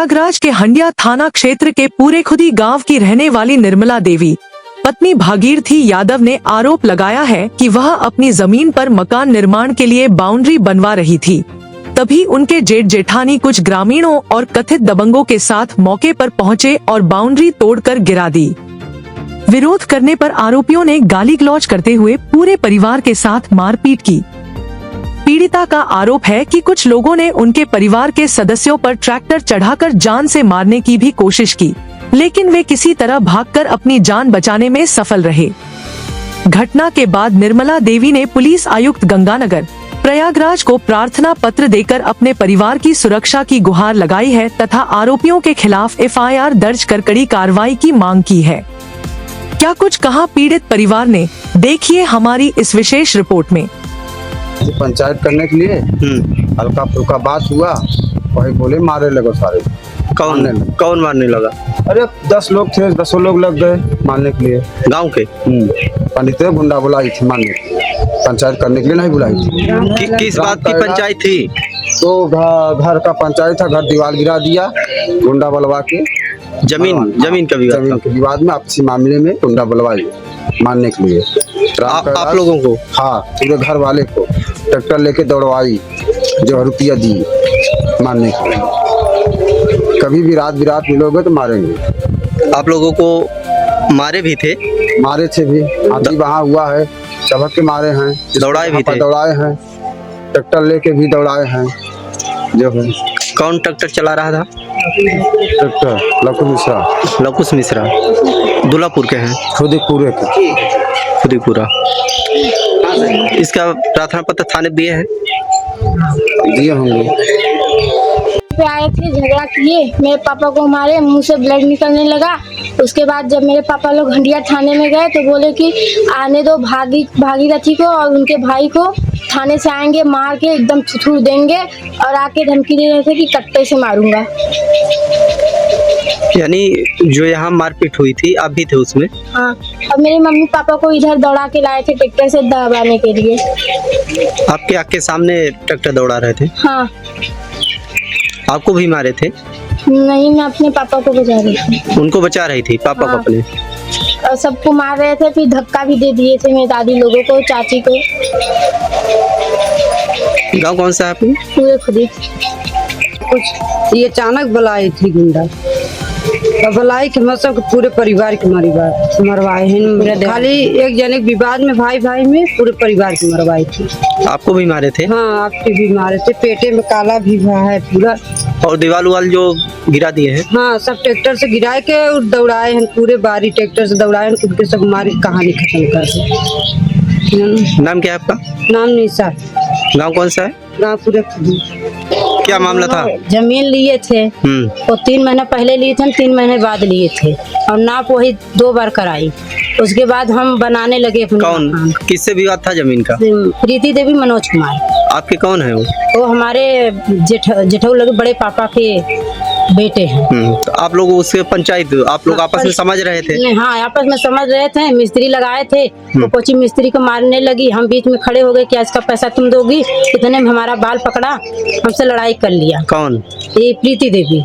प्रयागराज के हंडिया थाना क्षेत्र के पूरेखुदी गांव की रहने वाली निर्मला देवी पत्नी भागीरथी यादव ने आरोप लगाया है कि वह अपनी जमीन पर मकान निर्माण के लिए बाउंड्री बनवा रही थी। तभी उनके जेठ जेठानी कुछ ग्रामीणों और कथित दबंगों के साथ मौके पर पहुंचे और बाउंड्री तोड़कर गिरा दी। विरोध करने पर आरोपियों ने गाली गलौज करते हुए पूरे परिवार के साथ मारपीट की। पीड़िता का आरोप है कि कुछ लोगों ने उनके परिवार के सदस्यों पर ट्रैक्टर चढ़ाकर जान से मारने की भी कोशिश की, लेकिन वे किसी तरह भागकर अपनी जान बचाने में सफल रहे। घटना के बाद निर्मला देवी ने पुलिस आयुक्त गंगानगर प्रयागराज को प्रार्थना पत्र देकर अपने परिवार की सुरक्षा की गुहार लगाई है तथा आरोपियों के खिलाफ एफआईआर दर्ज कर कड़ी कार्रवाई की मांग की है। क्या कुछ कहा पीड़ित परिवार ने, देखिए हमारी इस विशेष रिपोर्ट में। पंचायत करने के लिए हल्का फुल्का बात हुआ, वही बोले मारे लगो सारे। कौन मारने लगा? अरे 10 लोग थे, 10 लोग लग गए मारने के लिए। गांव के पंडित गुंडा बुलाई थी मारने के लिए, पंचायत करने के लिए नहीं बुलाई थी। किस बात की पंचायत थी? तो घर का पंचायत था, घर दीवार गिरा दिया गुंडा बुलवा के। जमीन का विवाद, जमीन के विवाद में आपसी मामले में गुंडा बुलवाई मारने के लिए। आप लोगों को? हाँ, पूरे घर वाले को ट्रैक्टर लेके दौड़वाई, जो रुपया दी मारने के लिए। कभी भी रात बिरात मिलोगे तो मारेंगे। आप लोगों को मारे भी थे? मारे थे भी, हाथी वहाँ हुआ है, सबक के मारे हैं, दौड़ाए भी थे? दौड़ाए हैं, ट्रैक्टर लेके भी दौड़ाए हैं। जो है कौन ट्रैक्टर चला रहा था? ट्रैक्टर लकुश मिश्रा दुलापुर के हैं? खुदीपुरा। इसका प्रार्थना पत्र थाने दिए हैं? दिए होंगे। पे आए थे, झगड़ा किए, मेरे पापा को मारे, मुंह से ब्लड निकलने लगा। उसके बाद जब मेरे पापा लोग हंडिया थाने में गए तो बोले कि आने दो भागीरथी को और उनके भाई को, थाने से आएंगे मार के एकदम थुथुर देंगे, और आके धमकी दे रहे थे कि कट्टे से मारूंगा। यानी जो यहाँ मारपीट हुई थी आप भी थे उसमें? हाँ, और मेरे मम्मी पापा को इधर दौड़ा के लाए थे ट्रैक्टर से दबाने के लिए। आपके आँख के सामने ट्रैक्टर दौड़ा रहे थे? हाँ। आपको भी मारे थे? नहीं, मैं अपने पापा को बचा रही थी। उनको बचा रही थी? पापा को अपने? और सबको मार रहे थे, फिर धक्का भी दे दिए थे मेरी दादी लोगों को, चाची को। गांव कौन सा है आपने? पूरेखुदी। कुछ ये अचानक बुलाई थी गुंडा, बुलाई के मतलब पूरे परिवार के मरवाए हैं। खाली एक जने विवाद में भाई में पूरे परिवार के मरवाई थी। आपको भी मारे थे? हाँ, आपके भी मारे थे, पेटे में काला भी हुआ है पूरा। और दीवार उवाल जो गिरा दिए हैं? हाँ, सब ट्रैक्टर से गिरा के दौड़ाए हैं, पूरे बारी ट्रैक्टर से दौड़ाए हैं, खुद के सब मारी कहानी खत्म कर दी। नाम क्या है आपका? नाम निशा। गाँव कौन सा है? गाँव पूरेखुदी। क्या मामला था? जमीन लिए थे, वो 3 महीना पहले लिए थे, 3 महीने बाद लिए थे, और नाप वही 2 बार कराई। उसके बाद हम बनाने लगे। कौन, किससे विवाद था जमीन का? प्रीति देवी, मनोज कुमार। आपके कौन है वो? वो हमारे जेठऊ लगे बड़े पापा के बेटे हैं। तो आप लोग उसके पंचायत, आप लोग आपस में समझ रहे थे? हाँ, आपस में समझ रहे थे, मिस्त्री लगाए थे, तो कोची मिस्त्री को मारने लगी, हम बीच में खड़े हो गए कि इसका पैसा तुम दोगी। इतने में हमारा बाल पकड़ा, हमसे लड़ाई कर लिया। कौन? ये प्रीति देवी।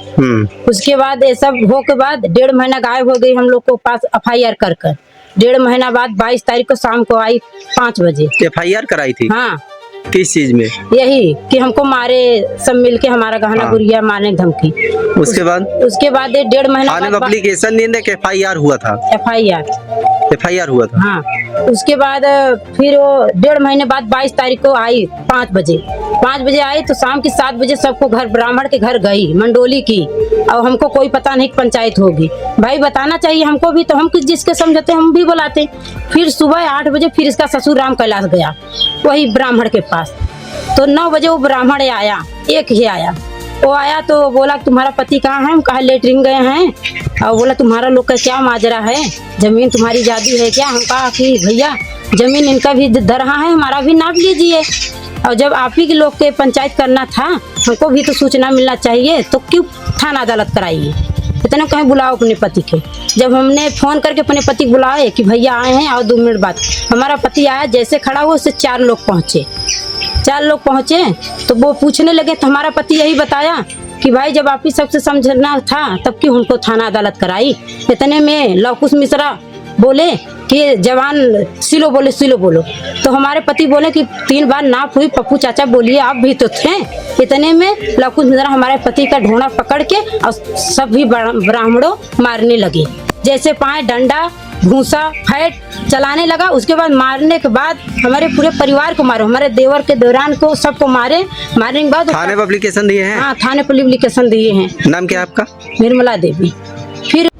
उसके बाद ये सब हो के बाद 1.5 महीना गायब हो गई हम लोग को पास एफआईआर कर 1.5 महीना बाद 22 तारीख को शाम को आई 5 बजे। एफआईआर कराई थी? हाँ। किस चीज में? यही कि हमको मारे, सब मिलके हमारा गहना गुड़िया मारने की धमकी। उसके बाद 1.5 महीना बाद एप्लीकेशन नहीं दे के एफआईआर हुआ था? एफआईआर हुआ था। हाँ, उसके बाद फिर वो 1.5 महीने बाद 22 तारीख को आई 5 बजे। 5 बजे आई तो शाम के 7 बजे सबको घर, ब्राह्मण के घर गई, मंडोली की, और हमको कोई पता नहीं पंचायत होगी। भाई बताना चाहिए हमको भी, तो हम कुछ जिसके समझते हम भी बुलाते। फिर सुबह 8 बजे फिर इसका ससुर राम कैलाश गया वही ब्राह्मण के पास, तो 9 बजे वो ब्राह्मण आया, एक ही आया। वो आया तो बोला तुम्हारा पति कहाँ है? हम कहा लेटरिन गए हैं। और बोला तुम्हारा लोग का क्या माजरा है, जमीन तुम्हारी ज्यादा है क्या? हम कहा कि भैया जमीन इनका भी दरहा है, हमारा भी नाप लीजिए। और जब आप ही के लोग के पंचायत करना था, हमको भी तो सूचना मिलना चाहिए, तो क्यों थाना अदालत कराइए? इतना कहीं बुलाओ अपने पति के। जब हमने फोन करके अपने पति को बुलाए कि भैया आए हैं और 2 मिनट बाद हमारा पति आया, जैसे खड़ा हुआ उससे 4 लोग पहुंचे तो वो पूछने लगे तो हमारा पति यही बताया कि भाई जब आप ही सबसे समझना था तब क्यों उनको थाना अदालत कराई। इतने में लवकुश मिश्रा बोले कि जवान सिलो बोलो। तो हमारे पति बोले कि 3 बार नाप हुई, पप्पू चाचा बोलिए आप भी तो थे। इतने में लवकुश मिश्रा हमारे पति का ढोंढा पकड़ के और सभी ब्राह्मणों मारने लगे। जैसे पाए डंडा भूसा फैट चलाने लगा। उसके बाद मारने के बाद हमारे पूरे परिवार को मारो, हमारे देवर के दौरान को सबको मारने के बाद थाने पर एप्लीकेशन दिए हैं? हाँ, थाने पर एप्लीकेशन दिए हैं। नाम क्या है आपका? निर्मला देवी। फिर